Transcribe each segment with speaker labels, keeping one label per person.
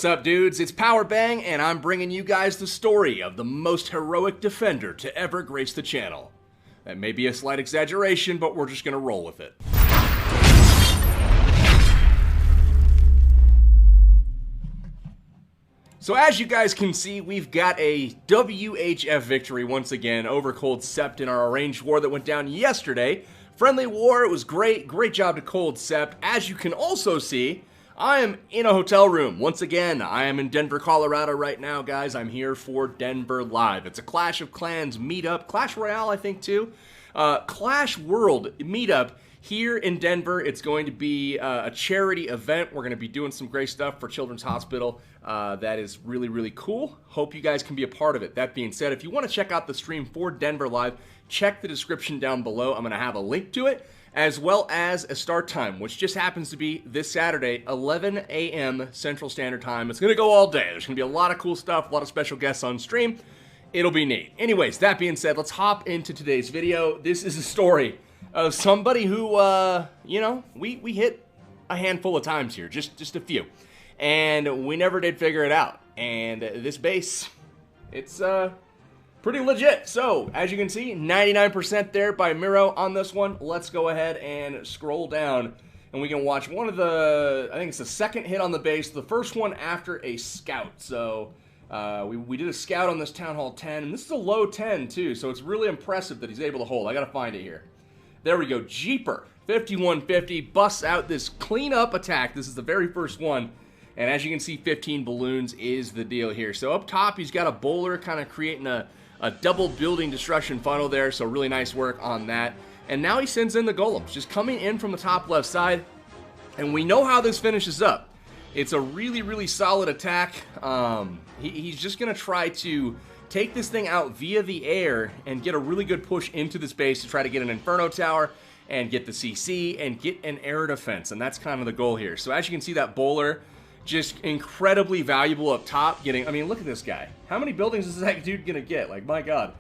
Speaker 1: What's up, dudes? It's Power Bang, and I'm bringing you guys the story of the most heroic defender to ever grace the channel. That may be a slight exaggeration, but we're just gonna roll with it. So as you guys can see, we've got a WHF victory once again over Cold Sept in our arranged war that went down yesterday. Friendly war, it was great. Great job to Cold Sept. As you can also see, I am in a hotel room. Once again, I am in Denver, Colorado right now, guys. I'm here for Denver Live. It's a Clash of Clans meetup. Clash Royale, I think, too. Clash World meetup here in Denver. It's going to be a charity event. We're going to be doing some great stuff for Children's Hospital. That is really, really cool. Hope you guys can be a part of it. That being said, if you want to check out the stream for Denver Live, check the description down below. I'm going to have a link to it, as well as a start time, which just happens to be this Saturday, 11 a.m. Central Standard Time. It's going to go all day. There's going to be a lot of cool stuff, a lot of special guests on stream. It'll be neat. Anyways, that being said, let's hop into today's video. This is a story of somebody who, you know, we hit a handful of times here, just a few. And we never did figure it out. And this base, it's pretty legit. So, as you can see, 99% there by Miro on this one. Let's go ahead and scroll down, and we can watch one of the, I think it's the second hit on the base, the first one after a scout. So, we did a scout on this Town Hall 10, and this is a low 10 too, so it's really impressive that he's able to hold. I gotta find it here. There we go. Jeeper, 5150, busts out this cleanup attack. This is the very first one. And as you can see, 15 balloons is the deal here. So up top, he's got a bowler kind of creating a double building destruction funnel there. So really nice work on that. And now he sends in the golems, just coming in from the top left side. And we know how this finishes up. It's a really, really solid attack. He's just going to try to take this thing out via the air and get a really good push into this base to try to get an Inferno Tower and get the CC and get an air defense. And that's kind of the goal here. So as you can see, that bowler just incredibly valuable up top. Getting, I mean, look at this guy. How many buildings is that dude gonna get? Like, my God.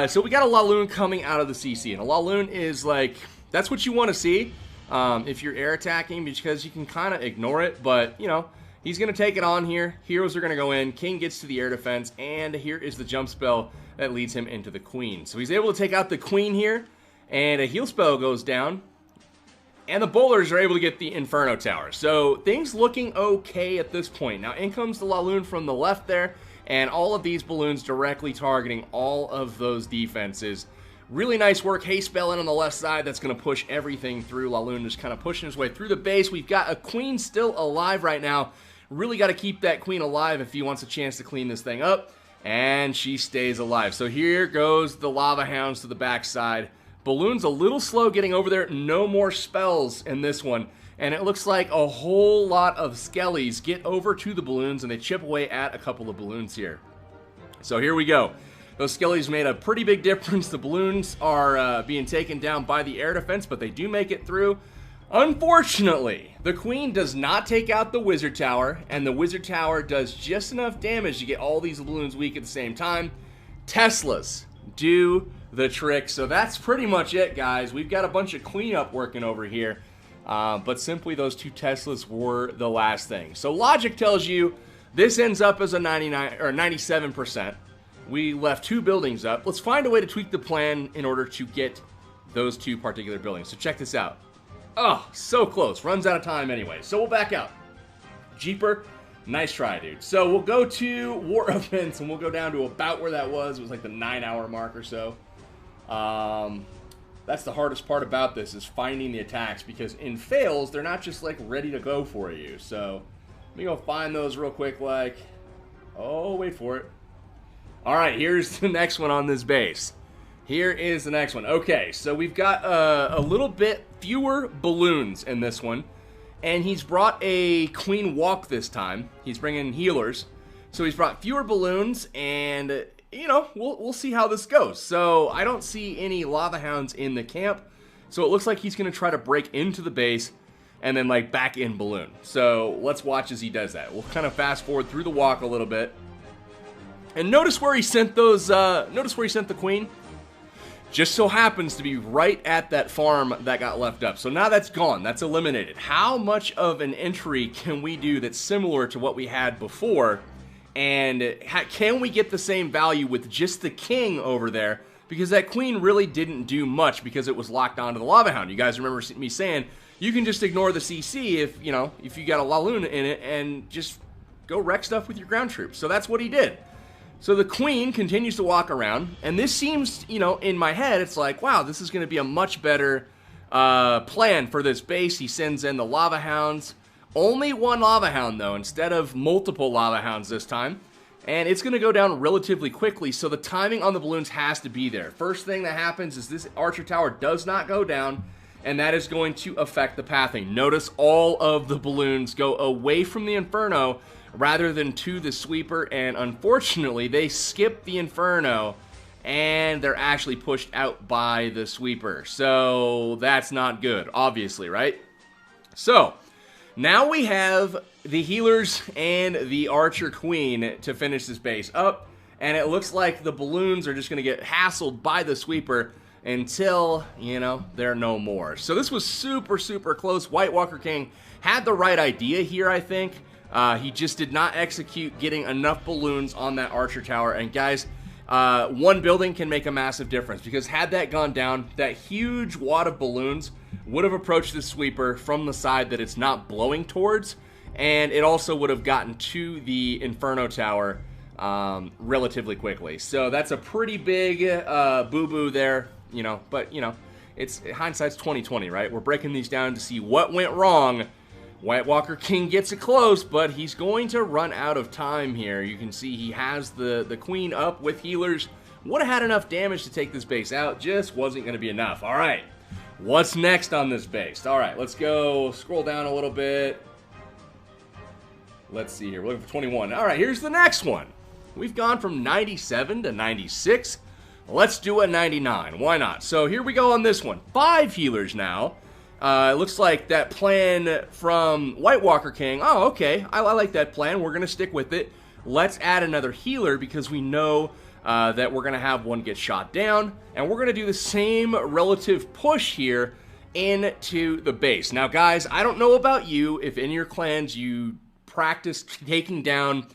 Speaker 1: So we got a Laloon coming out of the CC, and a Laloon is like, that's what you want to see if you're air attacking, because you can kind of ignore it. But you know, he's gonna take it on here. Heroes are gonna go in. King gets to the air defense, and here is the jump spell that leads him into the Queen. So he's able to take out the Queen here, and a heal spell goes down. And the bowlers are able to get the Inferno Tower. So things looking okay at this point. Now in comes the Laloon from the left there, and all of these balloons directly targeting all of those defenses. Really nice work. Haste spell in on the left side. That's going to push everything through. Laloon just kind of pushing his way through the base. We've got a Queen still alive right now. Really got to keep that Queen alive if he wants a chance to clean this thing up. And she stays alive. So here goes the Lava Hounds to the backside. Balloon's a little slow getting over there. No more spells in this one. And it looks like a whole lot of skellies get over to the balloons, and they chip away at a couple of balloons here. So here we go. Those skellies made a pretty big difference. The balloons are being taken down by the air defense, but they do make it through. Unfortunately, the Queen does not take out the Wizard Tower, and the Wizard Tower does just enough damage to get all these balloons weak at the same time. Teslas do the trick. So that's pretty much it, guys. We've got a bunch of cleanup working over here, but simply those two Teslas were the last thing. So logic tells you this ends up as a 99 or 97%. We left two buildings up. Let's find a way to tweak the plan in order to get those two particular buildings. So check this out. Oh, so close. Runs out of time anyway. So we'll back out. Jeeper, nice try, dude. So we'll go to war events, and we'll go down to about where that was. It was like the 9-hour mark or so. That's the hardest part about this, is finding the attacks, because in fails, they're not just like ready to go for you. So let me go find those real quick. Like, oh, wait for it. All right, here's the next one on this base. Here is the next one. Okay, so we've got a little bit fewer balloons in this one, and he's brought a Queen Walk this time. He's bringing healers, so he's brought fewer balloons, and you know, we'll see how this goes. So I don't see any Lava Hounds in the camp, so it looks like he's going to try to break into the base and then like back in balloon. So let's watch as he does that. We'll kind of fast forward through the walk a little bit, and notice where he sent those. Notice where he sent the Queen. Just so happens to be right at that farm that got left up. So now that's gone. That's eliminated. How much of an entry can we do that's similar to what we had before? And can we get the same value with just the king over there? Because that queen really didn't do much because it was locked onto the Lava Hound. You guys remember me saying you can just ignore the CC if, you know, if you got a Laloon in it and just go wreck stuff with your ground troops. So that's what he did. So the queen continues to walk around, and this seems, you know, in my head, it's like, wow, this is going to be a much better plan for this base. He sends in the Lava Hounds. Only one Lava Hound, though, instead of multiple Lava Hounds this time. And it's going to go down relatively quickly, so the timing on the balloons has to be there. First thing that happens is this Archer Tower does not go down, and that is going to affect the pathing. Notice all of the balloons go away from the Inferno rather than to the sweeper, and unfortunately they skip the Inferno and they're actually pushed out by the sweeper. So that's not good, obviously, right? So now we have the healers and the Archer Queen to finish this base up, and it looks like the balloons are just going to get hassled by the sweeper until, you know, they're no more. So this was super, super close. White Walker King had the right idea here, I think. He just did not execute getting enough balloons on that Archer Tower. And guys, one building can make a massive difference, because had that gone down, that huge wad of balloons would have approached the sweeper from the side that it's not blowing towards, and it also would have gotten to the Inferno Tower relatively quickly. So that's a pretty big boo-boo there, you know, but, you know, it's hindsight's 20/20, right? We're breaking these down to see what went wrong. White Walker King gets it close, but he's going to run out of time here. You can see he has the queen up with healers. Would have had enough damage to take this base out, just wasn't going to be enough. All right, what's next on this base? All right, let's go scroll down a little bit. Let's see here, we're looking for 21. All right, here's the next one. We've gone from 97 to 96. Let's do a 99, why not? So here we go on this one. 5 healers now. It looks like that plan from White Walker King. Oh, okay. I like that plan. We're going to stick with it. Let's add another healer, because we know that we're going to have one get shot down. And we're going to do the same relative push here into the base. Now, guys, I don't know about you, if in your clans you practice taking down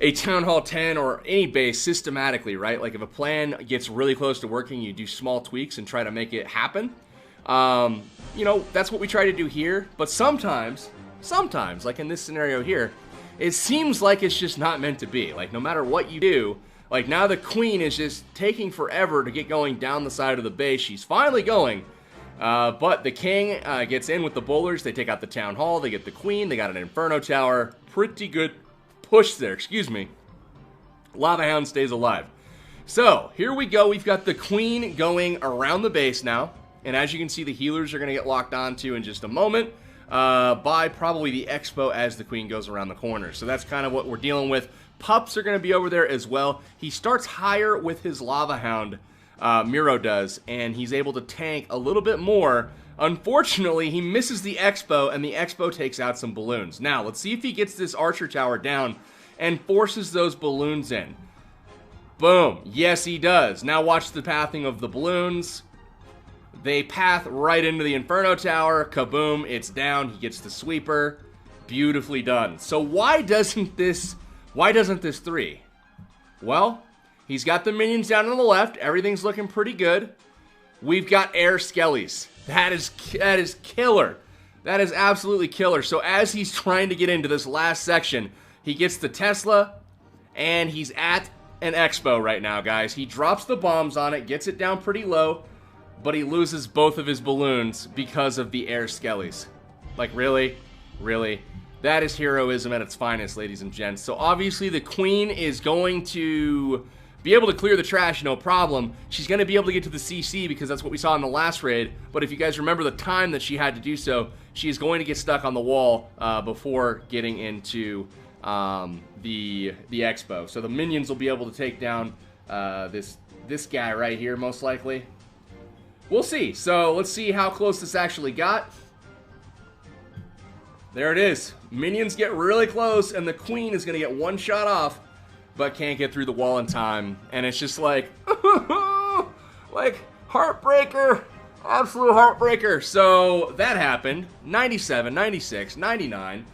Speaker 1: a Town Hall 10 or any base systematically, right? Like if a plan gets really close to working, you do small tweaks and try to make it happen. You know, that's what we try to do here, but sometimes, like in this scenario here, it seems like it's just not meant to be. Like, no matter what you do, like now the queen is just taking forever to get going down the side of the base. She's finally going, but the king gets in with the bowlers. They take out the town hall, they get the queen, they got an Inferno Tower. Pretty good push there, excuse me. Lava Hound stays alive. So, here we go. We've got the queen going around the base now. And as you can see, the healers are going to get locked onto in just a moment by probably the Expo as the queen goes around the corner. So that's kind of what we're dealing with. Pups are going to be over there as well. He starts higher with his Lava Hound, Miro does, and he's able to tank a little bit more. Unfortunately, he misses the Expo, and the Expo takes out some balloons. Now, let's see if he gets this Archer Tower down and forces those balloons in. Boom. Yes, he does. Now watch the pathing of the balloons. They path right into the Inferno Tower. Kaboom, it's down. He gets the sweeper. Beautifully done. So why doesn't this 3? Well, he's got the minions down on the left. Everything's looking pretty good. We've got air skellies. That is killer. That is absolutely killer. So as he's trying to get into this last section, he gets the Tesla, and he's at an Expo right now, guys. He drops the bombs on it, gets it down pretty low, but he loses both of his balloons because of the air skellies. Like, really? Really? That is heroism at its finest, ladies and gents. So obviously the queen is going to be able to clear the trash, no problem. She's going to be able to get to the CC because that's what we saw in the last raid. But if you guys remember the time that she had to do so, she is going to get stuck on the wall before getting into the Expo. So the minions will be able to take down this guy right here, most likely. We'll see. So let's see how close this actually got. There it is. Minions get really close, and the queen is going to get one shot off, but can't get through the wall in time. And it's just like, like, Heartbreaker. Absolute heartbreaker. So that happened. 97, 96, 99.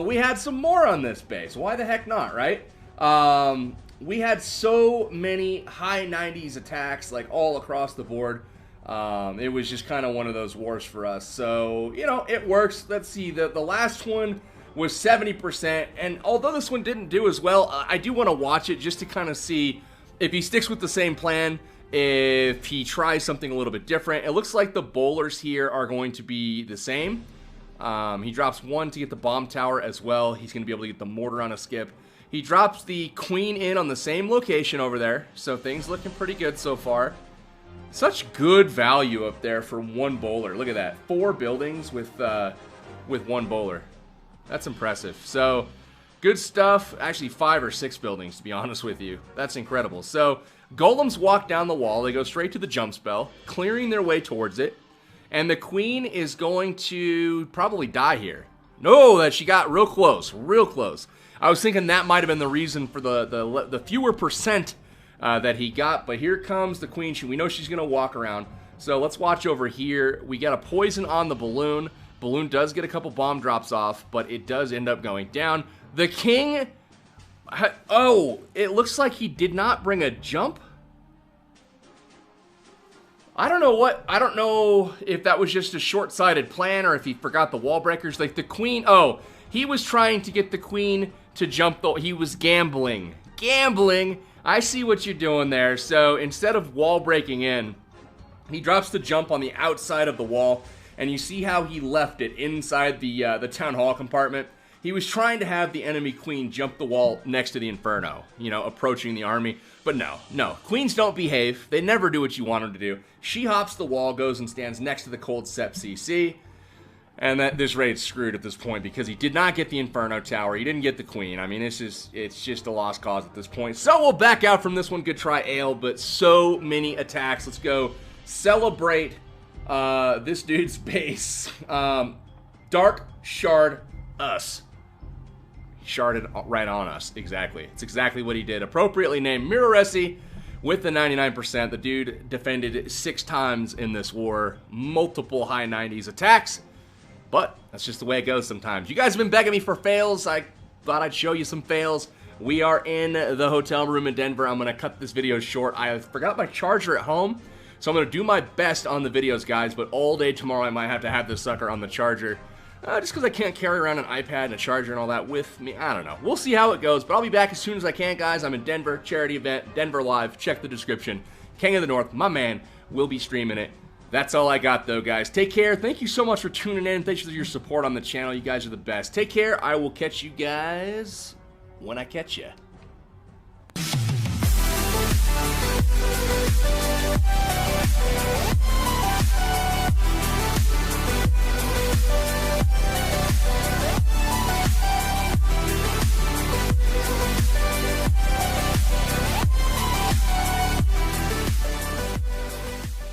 Speaker 1: We had some more on this base. Why the heck not, right? We had so many high 90s attacks, like all across the board. It was just kind of one of those wars for us. So, you know, it works. Let's see. The last one was 70%. And although this one didn't do as well, I do want to watch it just to kind of see if he sticks with the same plan, if he tries something a little bit different. It looks like the bowlers here are going to be the same. He drops one to get the bomb tower as well. He's going to be able to get the mortar on a skip. He drops the queen in on the same location over there. So things looking pretty good so far. Such good value up there for one bowler. Look at that. 4 buildings with one bowler. That's impressive. So good stuff. Actually 5 or 6 buildings, to be honest with you. That's incredible. So golems walk down the wall. They go straight to the jump spell, clearing their way towards it. And the queen is going to probably die here. No, that she got real close. Real close. I was thinking that might have been the reason for the fewer percent that he got. But here comes the queen. We know she's going to walk around. So let's watch over here. We got a poison on the balloon. Balloon does get a couple bomb drops off, but it does end up going down. The king... Oh, it looks like he did not bring a jump. I don't know if that was just a short-sighted plan or if he forgot the wall breakers. Like the queen... Oh, he was trying to get the queen to jump, though. He was gambling. Gambling. I see what you're doing there. So instead of wall breaking in, he drops the jump on the outside of the wall. And you see how he left it inside the town hall compartment. He was trying to have the enemy queen jump the wall next to the Inferno, you know, approaching the army. But no. Queens don't behave. They never do what you want them to do. She hops the wall, goes and stands next to the Cold Sept CC. And this raid's screwed at this point because he did not get the Inferno Tower. He didn't get the queen. I mean, it's just a lost cause at this point. So we'll back out from this one. Good try, Ale, but so many attacks. Let's go celebrate this dude's base. Dark Shard us. Sharded right on us. Exactly. It's exactly what he did. Appropriately named Miraresi with the 99%. The dude defended 6 times in this war. Multiple high 90s attacks. But that's just the way it goes sometimes. You guys have been begging me for fails. I thought I'd show you some fails. We are in the hotel room in Denver. I'm going to cut this video short. I forgot my charger at home. So I'm going to do my best on the videos, guys. But all day tomorrow I might have to have this sucker on the charger. Just because I can't carry around an iPad and a charger and all that with me. I don't know. We'll see how it goes. But I'll be back as soon as I can, guys. I'm in Denver. Charity event. Denver Live. Check the description. King of the North. My man will be streaming it. That's all I got, though, guys. Take care. Thank you so much for tuning in. Thanks for your support on the channel. You guys are the best. Take care. I will catch you guys when I catch you.